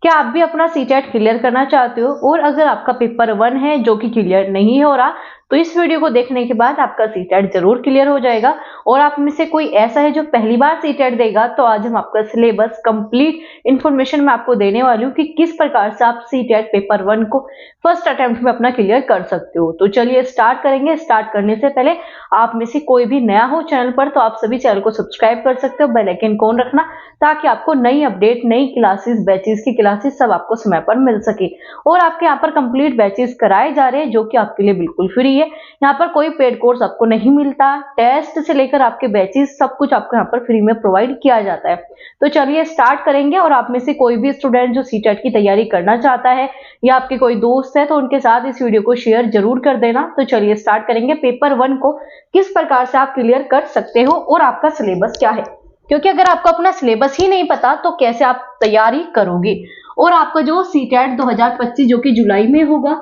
क्या आप भी अपना सीटेट क्लियर करना चाहते हो और अगर आपका पेपर 1 है जो कि क्लियर नहीं हो रहा तो इस वीडियो को देखने के बाद आपका सीटेट जरूर क्लियर हो जाएगा। और आप में से कोई ऐसा है जो पहली बार सीटेट देगा तो आज हम आपका सिलेबस कंप्लीट इंफॉर्मेशन मैं आपको देने वाली हूँ कि किस प्रकार से आप सीटेट पेपर 1 को फर्स्ट अटेम्प्ट में अपना क्लियर कर सकते हो। तो चलिए स्टार्ट करेंगे। स्टार्ट करने से पहले आप में से कोई भी नया हो चैनल पर तो आप सभी चैनल को सब्सक्राइब कर सकते हो, बेल आइकन कौन रखना ताकि आपको नई अपडेट, नई क्लासेस, बैचेस की क्लासेस सब आपको समय पर मिल सके। और आपके यहाँ पर कंप्लीट बैचेस कराए जा रहे हैं जो कि आपके लिए बिल्कुल फ्री है। यहाँ पर कोई पेड कोर्स आपको नहीं मिलता, टेस्ट से लेकर आपके बैचेस सब कुछ आपको यहाँ पर फ्री में प्रोवाइड किया जाता है। तो चलिए स्टार्ट करेंगे। और आप में से कोई भी स्टूडेंट जो सीटेट की तैयारी करना चाहता है या आपके कोई दोस्त है तो उनके साथ इस वीडियो को शेयर जरूर कर देना। तो चलिए स्टार्ट करेंगे। पेपर 1 को किस प्रकार से आप क्लियर कर सकते हो और आपका सिलेबस क्या है, क्योंकि अगर आपको अपना सिलेबस ही नहीं पता तो कैसे आप तैयारी करोगे। और आपका जो सीटेट 2025 जो कि जुलाई में होगा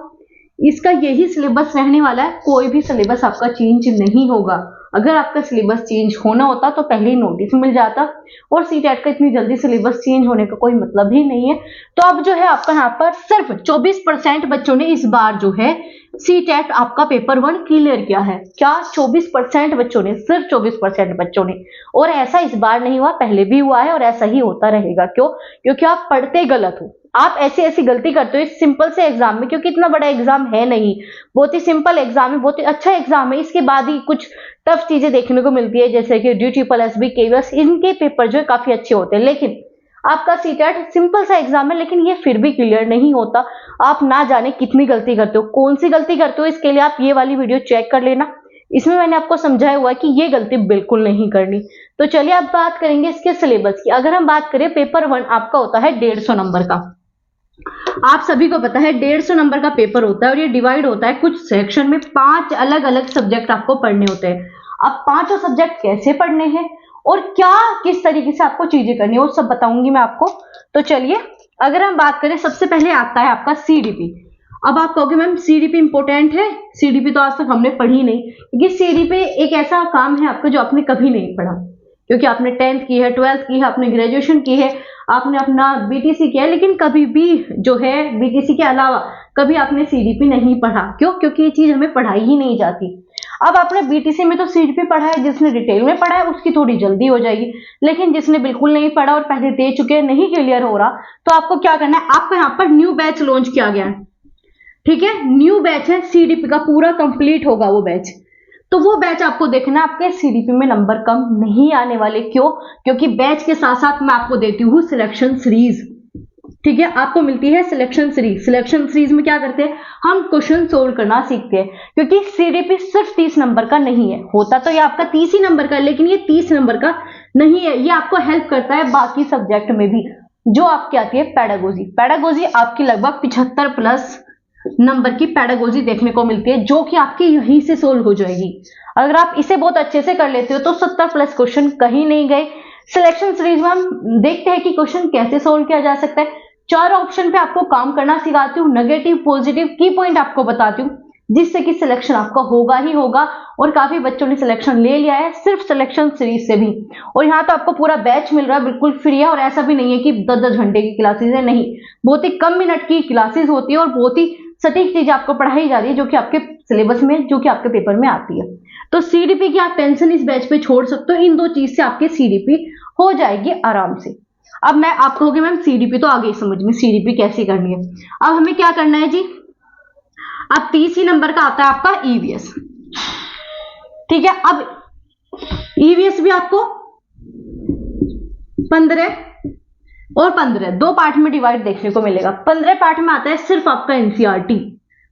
इसका यही सिलेबस रहने वाला है, कोई भी सिलेबस आपका चेंज नहीं होगा। अगर आपका सिलेबस चेंज होना होता तो पहले ही नोटिस मिल जाता और सीटेट का इतनी जल्दी सिलेबस चेंज होने का कोई मतलब ही नहीं है। तो अब जो है आपका यहाँ पर सिर्फ 24% बच्चों ने इस बार जो है सीटेट आपका पेपर 1 क्लियर किया है। क्या 24% बच्चों ने, सिर्फ 24% बच्चों ने। और ऐसा इस बार नहीं हुआ, पहले भी हुआ है और ऐसा ही होता रहेगा। क्यों? क्योंकि आप पढ़ते गलत हो, आप ऐसी गलती करते हो इस सिंपल से एग्जाम में, क्योंकि इतना बड़ा एग्जाम है नहीं, बहुत ही सिंपल एग्जाम है, बहुत ही अच्छा एग्जाम है। इसके बाद ही कुछ टफ चीजें देखने को मिलती है जैसे कि DSSB, KVS, इनके पेपर जो है काफी अच्छे होते हैं। लेकिन आपका सीटेट सिंपल सा एग्जाम है लेकिन ये फिर भी क्लियर नहीं होता। आप ना जाने कितनी गलती करते हो, कौन सी गलती करते हो, इसके लिए आप ये वाली वीडियो चेक कर लेना। इसमें मैंने आपको समझाया हुआ है कि ये गलती बिल्कुल नहीं करनी। तो चलिए अब बात करेंगे इसके सिलेबस की। अगर हम बात करें पेपर 1 आपका होता है 150 नंबर का। आप सभी को पता है 150 नंबर का पेपर होता है और ये डिवाइड होता है कुछ सेक्शन में। 5 अलग अलग सब्जेक्ट आपको पढ़ने होते हैं। अब पांचों सब्जेक्ट कैसे पढ़ने हैं और क्या किस तरीके से आपको चीजें करनी है वो सब बताऊंगी मैं आपको। तो चलिए अगर हम बात करें, सबसे पहले आता है आपका CDP। अब आप कहोगे मैम CDP इंपॉर्टेंट है, CDP तो आज तक हमने पढ़ी नहीं, क्योंकि CDP एक ऐसा काम है आपका जो आपने कभी नहीं पढ़ा, क्योंकि आपने 10th की है, 12th की है, आपने ग्रेजुएशन की है, आपने अपना BTC किया है, लेकिन कभी भी जो है BTC के अलावा कभी आपने CDP नहीं पढ़ा। क्यों? क्योंकि ये चीज हमें पढ़ाई ही नहीं जाती। अब आपने BTC में तो CDP पढ़ा है, जिसने डिटेल में पढ़ा है उसकी थोड़ी जल्दी हो जाएगी, लेकिन जिसने बिल्कुल नहीं पढ़ा और पहले दे चुके हैं, नहीं क्लियर हो रहा, तो आपको क्या करना है, आपको यहाँ पर न्यू बैच लॉन्च किया गया है। ठीक है, न्यू बैच है, CDP का पूरा कंप्लीट होगा वो बैच। तो वो बैच आपको देखना, आपके CDP में नंबर कम नहीं आने वाले। क्यों? क्योंकि बैच के साथ साथ मैं आपको देती हूँ सिलेक्शन सीरीज। ठीक है, आपको मिलती है सिलेक्शन सीरीज। सिलेक्शन सीरीज में क्या करते हैं, हम क्वेश्चन सोल्व करना सीखते हैं, क्योंकि CDP सिर्फ 30 नंबर का नहीं है, होता तो ये आपका 30 ही नंबर का, लेकिन ये 30 नंबर का नहीं है। ये आपको हेल्प करता है बाकी सब्जेक्ट में भी, जो आपकी आती है पेडागोजी। पेडागोजी आपकी लगभग 75 प्लस नंबर की पेडागोजी देखने को मिलती है, जो कि आपकी यहीं से सोल्व हो जाएगी। अगर आप इसे बहुत अच्छे से कर लेते हो तो 70 प्लस क्वेश्चन कहीं नहीं गए। सिलेक्शन सीरीज में हम देखते हैं कि क्वेश्चन कैसे सोल्व किया जा सकता है। 4 ऑप्शन पे आपको काम करना सिखाती हूँ, नेगेटिव पॉजिटिव की पॉइंट आपको बताती हूँ, जिससे कि सिलेक्शन आपका होगा ही होगा। और काफी बच्चों ने सिलेक्शन ले लिया है सिर्फ सिलेक्शन सीरीज से भी। और यहाँ तो आपको पूरा बैच मिल रहा है, बिल्कुल फ्री है। और ऐसा भी नहीं है कि 10-10 घंटे की क्लासेस है, नहीं, बहुत ही कम मिनट की क्लासेस होती है और बहुत ही सटीक चीज आपको पढ़ाई जा रही है, जो कि आपके सिलेबस में, जो कि आपके पेपर में आती है। तो CDP की आप टेंशन इस बैच पे छोड़ सकते हो, इन दो चीज से आपके CDP हो जाएगी आराम से। अब मैं आप कहोगे मैम CDP तो आगे समझ में, CDP कैसे करनी है। अब हमें क्या करना है जी, अब 30 नंबर का आता है आपका EVS। ठीक है, अब EVS भी आपको 15 और 15 दो पार्ट में डिवाइड देखने को मिलेगा। 15 पार्ट में आता है सिर्फ आपका NCERT।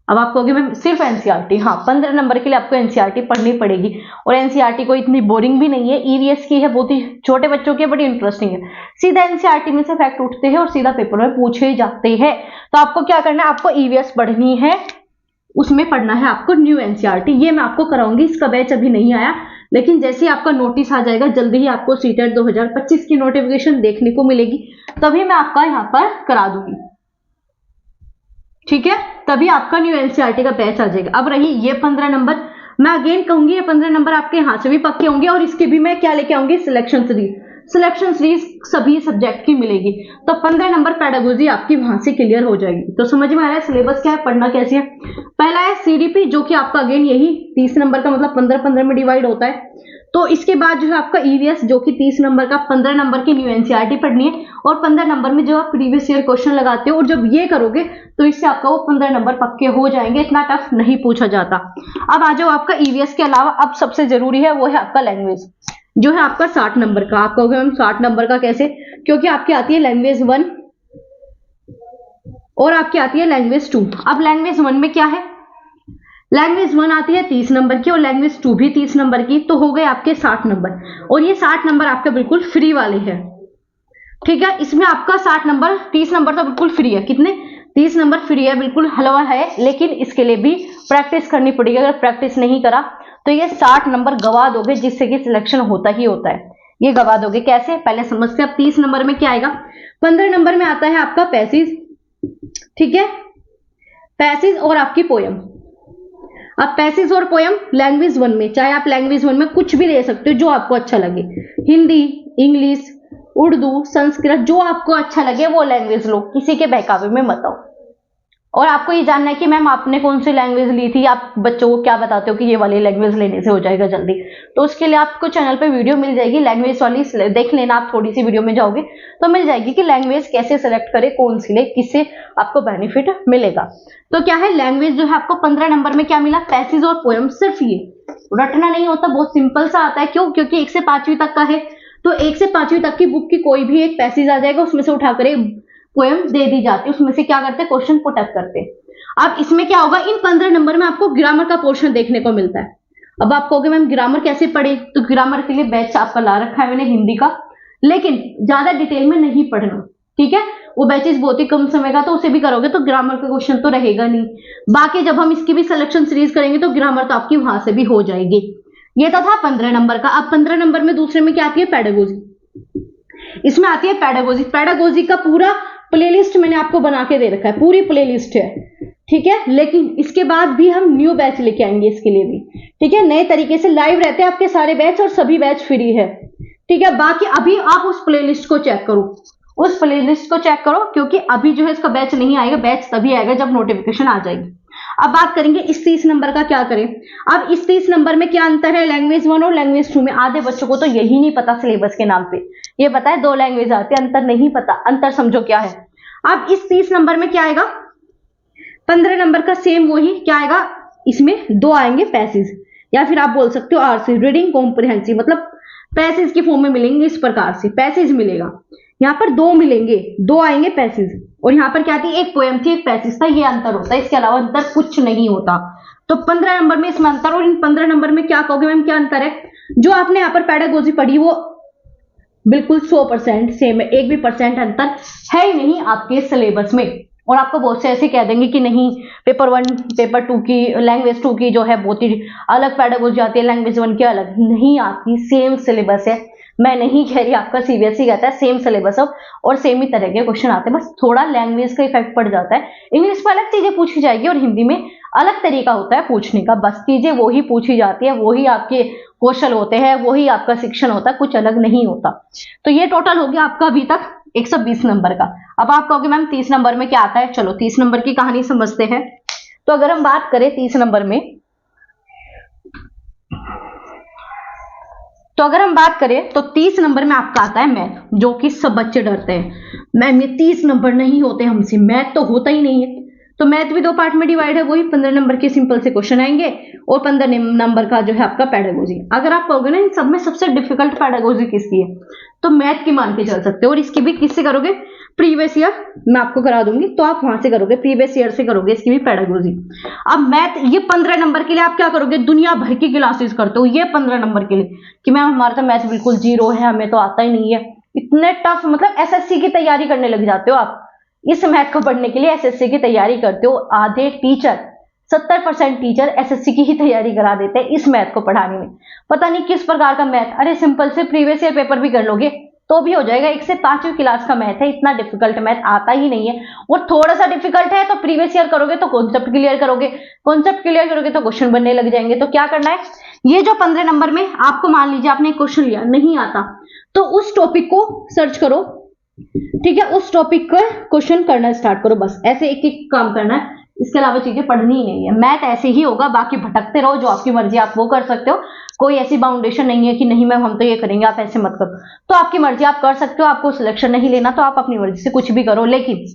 अब आप कहोगे मैम सिर्फ NCERT, हाँ, 15 नंबर के लिए आपको NCERT पढ़नी पड़ेगी। और NCERT कोई इतनी बोरिंग भी नहीं है, EVS की है, बहुत ही छोटे बच्चों की, बड़ी इंटरेस्टिंग है। सीधा NCERT में से फैक्ट उठते हैं और सीधा पेपर में पूछे जाते हैं। तो आपको क्या करना है, आपको EVS पढ़नी है, उसमें पढ़ना है आपको न्यू NCERT। ये मैं आपको कराऊंगी, इसका बैच अभी नहीं आया, लेकिन जैसे ही आपका नोटिस आ जाएगा, जल्दी ही आपको सीटेट 2025 की नोटिफिकेशन देखने को मिलेगी, तभी मैं आपका यहाँ पर करा दूंगी। ठीक है, तभी आपका न्यू NCERT का बैच आ जाएगा। अब रही ये 15 नंबर, मैं अगेन कहूंगी ये 15 नंबर आपके यहाँ से भी पक्के होंगे और इसके भी मैं क्या लेके आऊंगी, सिलेक्शन सीरीज। सिलेक्शन सीरीज सभी सब्जेक्ट की मिलेगी। तो 15 नंबर पेडागोजी आपकी वहां से क्लियर हो जाएगी। तो समझ में आ रहा है सिलेबस क्या है, पढ़ना कैसे है। पहला है सीडीपी, जो कि आपका अगेन यही 30 नंबर का मतलब 15-15 में डिवाइड होता है। तो इसके बाद जो है आपका ईवीएस, जो कि 30 नंबर का 15 नंबर की न्यू एनसीईआरटी पढ़नी है, और 15 नंबर में जो आप प्रीवियस ईयर क्वेश्चन लगाते हो और जब ये करोगे तो इससे आपका वो 15 नंबर पक्के हो जाएंगे, इतना टफ नहीं पूछा जाता। अब आ जाओ आपका ईवीएस के अलावा अब सबसे जरूरी है वो है आपका लैंग्वेज, जो है आपका 60 नंबर का। आप कहोगे मैम 60 नंबर का कैसे, क्योंकि आपकी आती है लैंग्वेज 1 और आपकी आती है लैंग्वेज 2। अब लैंग्वेज 1 में क्या है, लैंग्वेज 1 आती है 30 नंबर की और लैंग्वेज 2 भी 30 नंबर की, तो हो गए आपके 60 नंबर। और ये 60 नंबर आपके बिल्कुल फ्री वाले हैं, ठीक है। इसमें आपका 60 नंबर, 30 नंबर तो बिल्कुल फ्री है, कितने 30 नंबर फ्री है, बिल्कुल हलवा है, लेकिन इसके लिए भी प्रैक्टिस करनी पड़ेगी। अगर प्रैक्टिस नहीं करा तो ये 60 नंबर गवा दोगे, जिससे कि सिलेक्शन होता ही होता है, ये गवा दोगे। कैसे, पहले समझते हैं। अब 30 नंबर में क्या आएगा, 15 नंबर में आता है आपका पैसेज, ठीक है, पैसेज और आपकी पोयम। अब पैसेज और पोयम लैंग्वेज 1 में, चाहे आप लैंग्वेज 1 में कुछ भी ले सकते हो जो आपको अच्छा लगे, हिंदी, इंग्लिश, उर्दू, संस्कृत, जो आपको अच्छा लगे वो लैंग्वेज लो, किसी के बहकावे में मत आओ। और आपको ये जानना है कि मैम आपने कौन सी लैंग्वेज ली थी, आप बच्चों को क्या बताते हो कि ये वाली लैंग्वेज लेने से हो जाएगा जल्दी, तो उसके लिए आपको चैनल पे वीडियो मिल जाएगी लैंग्वेज वाली, देख लेना। आप थोड़ी सी वीडियो में जाओगे तो मिल जाएगी कि लैंग्वेज कैसे सेलेक्ट करें, कौन सी ले, किससे आपको बेनिफिट मिलेगा। तो क्या है, लैंग्वेज जो है आपको 15 नंबर में क्या मिला, पैसेज और पोयम। सिर्फ ये रटना नहीं होता, बहुत सिंपल सा आता है। क्यों, क्योंकि 1 से 5वीं तक का है, तो 1 से 5वीं तक की बुक की कोई भी एक पैसेज आ जाएगा, उसमें से उठाकर पोयम दे दी जाती है, उसमें से क्या करते हैं, क्वेश्चन पुट अप करते हैं। अब इसमें क्या होगा, इन 15 नंबर में आपको ग्रामर का पोर्शन देखने को मिलता है। अब आप कहोगे मैम ग्रामर कैसे पढ़े, तो ग्रामर के लिए बैच आपका ला रखा है मैंने हिंदी का, लेकिन ज्यादा डिटेल में नहीं पढ़ना, ठीक है। वो बैचेस बहुत ही कम समय का, तो उसे भी करोगे तो ग्रामर का क्वेश्चन तो रहेगा नहीं। बाकी जब हम इसकी भी सिलेक्शन सीरीज करेंगे तो ग्रामर तो आपकी वहां से भी हो जाएगी। ये तो था 15 नंबर का। अब 15 नंबर में दूसरे में क्या आती है, पेडागोजी। इसमें आती है पेडागोजी। पेडागोजी का पूरा प्लेलिस्ट मैंने आपको बना के दे रखा है, पूरी प्लेलिस्ट है, ठीक है। लेकिन इसके बाद भी हम न्यू बैच लेके आएंगे इसके लिए भी, ठीक है। नए तरीके से लाइव रहते हैं आपके सारे बैच और सभी बैच फ्री है, ठीक है। बाकी अभी आप उस प्लेलिस्ट को चेक करो, उस प्लेलिस्ट को चेक करो, क्योंकि अभी जो है इसका बैच नहीं आएगा, बैच तभी आएगा जब नोटिफिकेशन आ जाएगी। अब बात करेंगे इस 30 नंबर का क्या करें। अब इस 30 नंबर में क्या अंतर है लैंग्वेज 1 और लैंग्वेज 2 में। आधे बच्चों को तो यही नहीं पता सिलेबस के नाम पे, ये पता है 2 लैंग्वेज आती है, अंतर नहीं पता। अंतर समझो क्या है। अब इस 30 नंबर में क्या आएगा, 15 नंबर का सेम वही क्या आएगा, इसमें 2 आएंगे पैसेज, या फिर आप बोल सकते हो आरसी, रीडिंग कॉम्प्रिहेंसिव, मतलब पैसेज की फॉर्म में मिलेंगे। इस प्रकार से पैसेज मिलेगा, यहाँ पर 2 मिलेंगे, 2 आएंगे पैसेज, और यहाँ पर क्या थी, एक पोएम थी एक पैसेज था। ये अंतर होता है, इसके अलावा अंतर कुछ नहीं होता। तो 15 नंबर में इसमें अंतर, और इन 15 नंबर में क्या कहोगे मैम क्या अंतर है। जो आपने यहाँ पर पेडागोजी पढ़ी वो बिल्कुल 100% सेम है, एक भी परसेंट अंतर है ही नहीं आपके सिलेबस में। और आपको बहुत से ऐसे कह देंगे कि नहीं पेपर 1 पेपर 2 की लैंग्वेज 2 की जो है बहुत ही अलग पेडागोजी आती है, लैंग्वेज 1 की अलग नहीं आती, सेम सिलेबस है। मैं नहीं कह रही आपका सीबीएसई कहता है सेम सिलेबस और सेम ही तरह के क्वेश्चन आते हैं, बस थोड़ा लैंग्वेज का इफेक्ट पड़ जाता है। इंग्लिश में अलग चीजें पूछी जाएगी और हिंदी में अलग तरीका होता है पूछने का, बस चीजें वही पूछी जाती है, वही आपके कौशल होते हैं, वही आपका शिक्षण होता है, कुछ अलग नहीं होता। तो ये टोटल हो गया आपका अभी तक 120 नंबर का। अब आप कहोगे मैम 30 नंबर में क्या आता है, चलो 30 नंबर की कहानी समझते हैं। तो अगर हम बात करें 30 नंबर में, तो अगर हम बात करें तो 30 नंबर में आपका आता है मैथ, जो कि सब बच्चे डरते हैं मैम ये 30 नंबर नहीं होते हमसे, मैथ तो होता ही नहीं है। तो मैथ भी 2 पार्ट में डिवाइड है, वही 15 नंबर के सिंपल से क्वेश्चन आएंगे और 15 नंबर का जो है आपका पेडागोजी। अगर आप कहोगे ना इन सब में सबसे डिफिकल्ट पेडागोजी किसकी है, तो मैथ की मान के चल सकते हो। और इसकी भी किससे करोगे, प्रीवियस ईयर मैं आपको करा दूंगी, तो आप वहां से करोगे, प्रीवियस ईयर से करोगे इसकी भी पेडागोजी। अब मैथ ये 15 नंबर के लिए आप क्या करोगे, दुनिया भर की क्लासेस करते हो ये 15 नंबर के लिए कि मैम हमारा तो मैथ बिल्कुल 0 है, हमें तो आता ही नहीं है। इतने टफ, मतलब एसएससी की तैयारी करने लग जाते हो आप इस मैथ को पढ़ने के लिए, एसएससी की तैयारी करते हो। आधे टीचर 70% टीचर एसएससी की ही तैयारी करा देते हैं इस मैथ को पढ़ाने में। पता नहीं किस प्रकार का मैथ, अरे सिंपल से प्रीवियस ईयर पेपर भी कर लोगे तो भी हो जाएगा। 1 से 5वीं क्लास का मैथ है, इतना डिफिकल्ट मैथ आता ही नहीं है। और थोड़ा सा डिफिकल्ट है तो प्रीवियस ईयर करोगे तो कॉन्सेप्ट क्लियर करोगे, कॉन्सेप्ट क्लियर करोगे तो क्वेश्चन बनने लग जाएंगे। तो क्या करना है, ये जो 15 नंबर में आपको मान लीजिए आपने क्वेश्चन लिया नहीं आता, तो उस टॉपिक को सर्च करो, ठीक है, उस टॉपिक का क्वेश्चन करना स्टार्ट करो, बस ऐसे एक एक काम करना है, इसके अलावा चीजें पढ़नी ही नहीं है। मैथ ऐसे ही होगा, बाकी भटकते रहो, जो आपकी मर्जी आप वो कर सकते हो, कोई ऐसी बाउंडेशन नहीं है कि नहीं मैम हम तो ये करेंगे आप ऐसे मत करो, तो आपकी मर्जी आप कर सकते हो, आपको सिलेक्शन नहीं लेना तो आप अपनी मर्जी से कुछ भी करो, लेकिन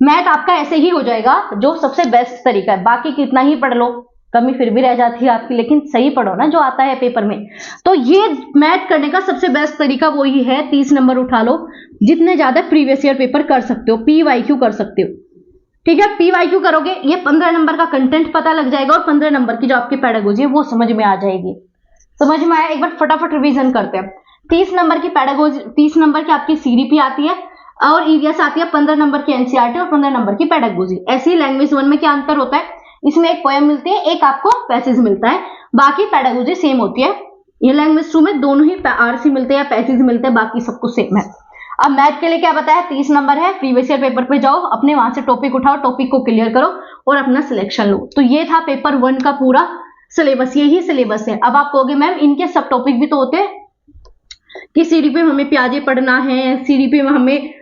मैथ आपका ऐसे ही हो जाएगा जो सबसे बेस्ट तरीका है। बाकी कितना ही पढ़ लो कमी फिर भी रह जाती है आपकी, लेकिन सही पढ़ो ना जो आता है पेपर में। तो ये मैथ करने का सबसे बेस्ट तरीका वही है, 30 नंबर उठा लो, जितने ज्यादा प्रीवियस ईयर पेपर कर सकते हो, PYQ कर सकते हो, ठीक है। PYQ करोगे ये 15 नंबर का कंटेंट पता लग जाएगा और 15 नंबर की जो आपकी पेडागोजी है वो समझ में आ जाएगी। समझ में आया? एक बार फटाफट रिवीजन करते हैं। 30 नंबर की पेडागोजी, 30 नंबर की आपकी CDP आती है और ईवीएस आती है, 15 नंबर की NCERT और 15 नंबर की पेडागोजी। ऐसी लैंग्वेज 1 में क्या अंतर होता है, इसमें एक पोएम मिलती है, एक आपको पैसेज मिलता है, बाकी पेडागोजी सेम होती है। ये लैंग्वेज 2 में दोनों ही RC मिलते हैं या पैसेज मिलते हैं, बाकी सब कुछ सेम है। अब मैथ के लिए क्या बताया, 30 नंबर है, प्रीवियस ईयर पेपर पे जाओ, अपने वहां से टॉपिक उठाओ, टॉपिक को क्लियर करो और अपना सिलेक्शन लो। तो ये था पेपर 1 का पूरा सिलेबस, यही सिलेबस है। अब आप कहोगे मैम इनके सब टॉपिक भी तो होते हैं कि CDP में हमें प्याजे पढ़ना है, CDP में हमें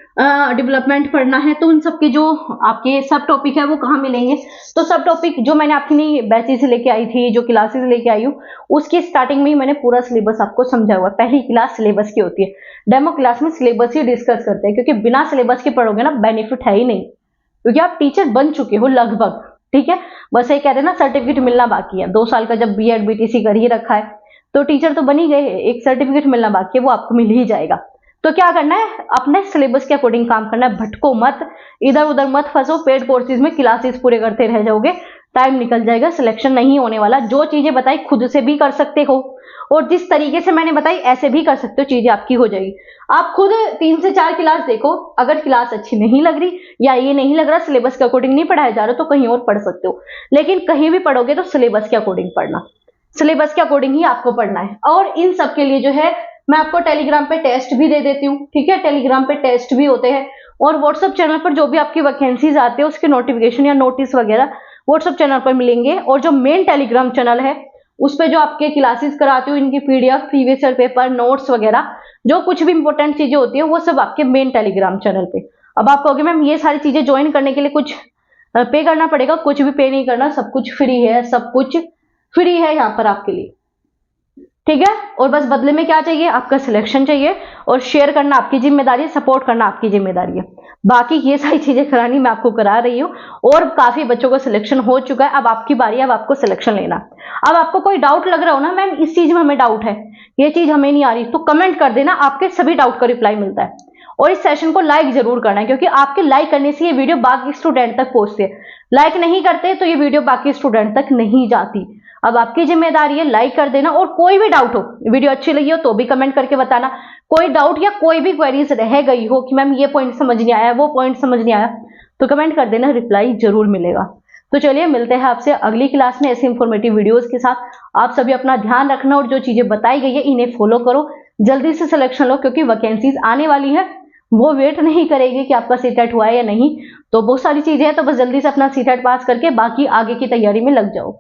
डेवलपमेंट पढ़ना है, तो उन सबके जो आपके सब टॉपिक है वो कहाँ मिलेंगे? तो सब टॉपिक जो मैंने अपनी बैचेस लेके आई थी, जो क्लासेस लेके आई हूँ, उसकी स्टार्टिंग में ही मैंने पूरा सिलेबस आपको समझा हुआ है। पहली क्लास सिलेबस की होती है, डेमो क्लास में सिलेबस ही डिस्कस करते हैं, क्योंकि बिना सिलेबस के पढ़ोगे ना बेनिफिट है ही नहीं, क्योंकि आप टीचर बन चुके हो लगभग, ठीक है। बस ये कहते हैं ना सर्टिफिकेट मिलना बाकी है, 2 साल का जब BEd BTC कर ही रखा है तो टीचर तो बन ही गए, एक सर्टिफिकेट मिलना बाकी है, वो आपको मिल ही जाएगा। तो क्या करना है, अपने सिलेबस के अकॉर्डिंग काम करना है, भटको मत, इधर उधर मत फंसो, पेड कोर्सेज में क्लासेस पूरे करते रह जाओगे, टाइम निकल जाएगा, सिलेक्शन नहीं होने वाला। जो चीजें बताई खुद से भी कर सकते हो और जिस तरीके से मैंने बताई ऐसे भी कर सकते हो, चीजें आपकी हो जाएगी। आप खुद 3 से 4 क्लास देखो, अगर क्लास अच्छी नहीं लग रही या ये नहीं लग रहा सिलेबस के अकॉर्डिंग नहीं पढ़ाया जा रहा तो कहीं और पढ़ सकते हो, लेकिन कहीं भी पढ़ोगे तो सिलेबस के अकॉर्डिंग पढ़ना, सिलेबस के अकॉर्डिंग ही आपको पढ़ना है। और इन सब के लिए जो है मैं आपको टेलीग्राम पे टेस्ट भी दे देती हूँ, ठीक है, टेलीग्राम पे टेस्ट भी होते हैं और व्हाट्सएप चैनल पर जो भी आपकी वैकेंसीज आती है उसके नोटिफिकेशन या नोटिस वगैरह व्हाट्सएप चैनल पर मिलेंगे। और जो मेन टेलीग्राम चैनल है उस पर जो आपके क्लासेस कराती हूँ, इनकी PDF, previous year paper, notes वगैरह जो कुछ भी इंपॉर्टेंट चीजें होती है वो सब आपके मेन टेलीग्राम चैनल पे। अब आप कहोगे मैम ये सारी चीजें ज्वाइन करने के लिए कुछ पे करना पड़ेगा? कुछ भी पे नहीं करना, सब कुछ फ्री है, सब कुछ फ्री है यहाँ पर आपके लिए, ठीक है। और बस बदले में क्या चाहिए, आपका सिलेक्शन चाहिए और शेयर करना आपकी जिम्मेदारी है, सपोर्ट करना आपकी जिम्मेदारी है। बाकी ये सारी चीजें करानी मैं आपको करा रही हूँ और काफी बच्चों का सिलेक्शन हो चुका है। अब आपकी बारी है, अब आपको सिलेक्शन लेना। अब आपको कोई डाउट लग रहा हो ना मैम इस चीज में हमें डाउट है, ये चीज हमें नहीं आ रही, तो कमेंट कर देना, आपके सभी डाउट का रिप्लाई मिलता है। और इस सेशन को लाइक जरूर करना है, क्योंकि आपके लाइक करने से ये वीडियो बाकी स्टूडेंट तक पहुंचती है। लाइक नहीं करते तो ये वीडियो बाकी स्टूडेंट तक नहीं जाती। अब आपकी जिम्मेदारी है लाइक कर देना। और कोई भी डाउट हो, वीडियो अच्छी लगी हो तो भी कमेंट करके बताना। कोई डाउट या कोई भी क्वेरीज रह गई हो कि मैम ये पॉइंट समझ नहीं आया, वो पॉइंट समझ नहीं आया, तो कमेंट कर देना, रिप्लाई जरूर मिलेगा। तो चलिए मिलते हैं आपसे अगली क्लास में ऐसे इंफॉर्मेटिव वीडियोस के साथ। आप सभी अपना ध्यान रखना और जो चीजें बताई गई है इन्हें फॉलो करो, जल्दी से सिलेक्शन लो, क्योंकि वैकेंसीज आने वाली है, वो वेट नहीं करेगी कि आपका सीटेट हुआ है या नहीं। तो बहुत सारी चीजें हैं, तो बस जल्दी से अपना सीटेट पास करके बाकी आगे की तैयारी में लग जाओ।